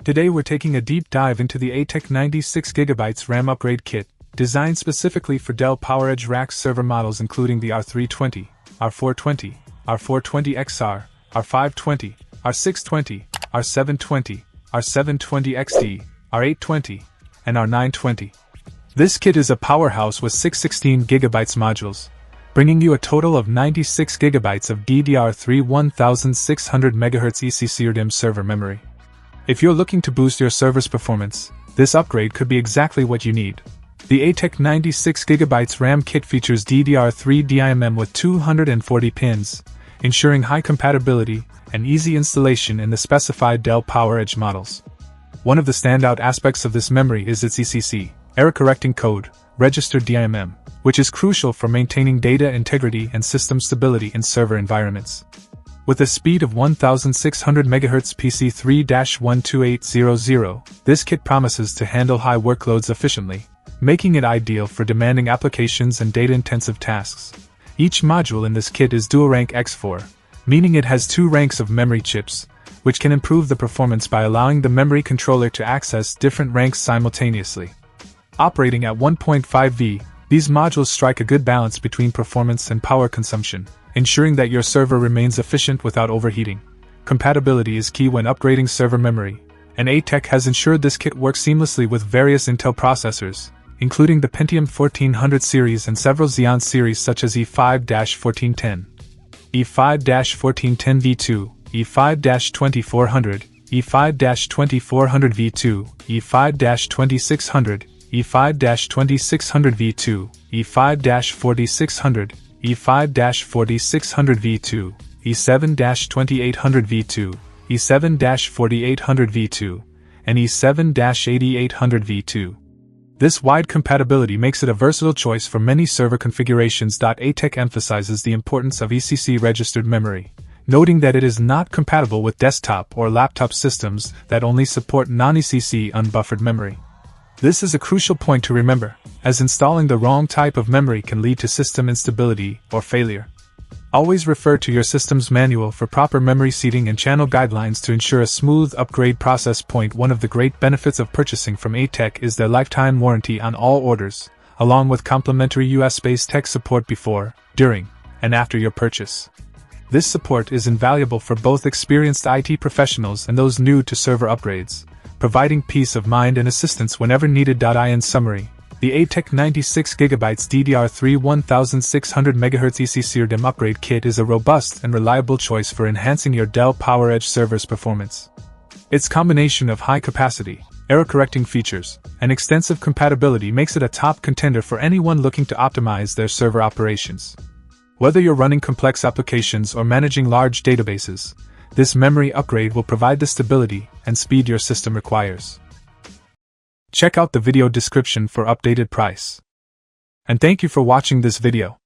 Today we're taking a deep dive into the ATEC 96GB RAM upgrade kit, designed specifically for Dell PowerEdge rack server models including the R320, R420, R420XR, R520, R620, R720, R720XD, R820, and R920. This kit is a powerhouse with 616GB modules, bringing you a total of 96GB of DDR3 1600MHz ECCRDIMM server memory. If you're looking to boost your server's performance, this upgrade could be exactly what you need. The ATEC 96GB RAM kit features DDR3 DIMM with 240 pins, ensuring high compatibility and easy installation in the specified Dell PowerEdge models. One of the standout aspects of this memory is its ECC, error-correcting code, registered DIMM, which is crucial for maintaining data integrity and system stability in server environments. With a speed of 1600 MHz PC3-12800, this kit promises to handle high workloads efficiently, making it ideal for demanding applications and data-intensive tasks. Each module in this kit is dual-rank X4, meaning it has 2 ranks of memory chips, which can improve the performance by allowing the memory controller to access different ranks simultaneously. Operating at 1.5V, these modules strike a good balance between performance and power consumption, ensuring that your server remains efficient without overheating. Compatibility is key when upgrading server memory, and ATEC has ensured this kit works seamlessly with various Intel processors, including the Pentium 1400 series and several Xeon series such as E5-1410, E5-1410V2, E5-2400, E5-2400V2, E5-2600, E5-2600V2, E5-4600, E5-4600V2, E7-2800V2, E7-4800V2, and E7-8800V2. This wide compatibility makes it a versatile choice for many server configurations. ATEC emphasizes the importance of ECC registered memory, noting that it is not compatible with desktop or laptop systems that only support non-ECC unbuffered memory. This is a crucial point to remember, as installing the wrong type of memory can lead to system instability or failure. Always refer to your system's manual for proper memory seating and channel guidelines to ensure a smooth upgrade process. One of the great benefits of purchasing from ATEC is their lifetime warranty on all orders, along with complimentary US-based tech support before, during, and after your purchase. This support is invaluable for both experienced IT professionals and those new to server upgrades, providing peace of mind and assistance whenever needed. In summary, the ATEC 96GB DDR3 1600MHz ECCRDIMM upgrade kit is a robust and reliable choice for enhancing your Dell PowerEdge server's performance. Its combination of high capacity, error-correcting features, and extensive compatibility makes it a top contender for anyone looking to optimize their server operations. Whether you're running complex applications or managing large databases, this memory upgrade will provide the stability and speed your system requires. Check out the video description for updated price. And thank you for watching this video.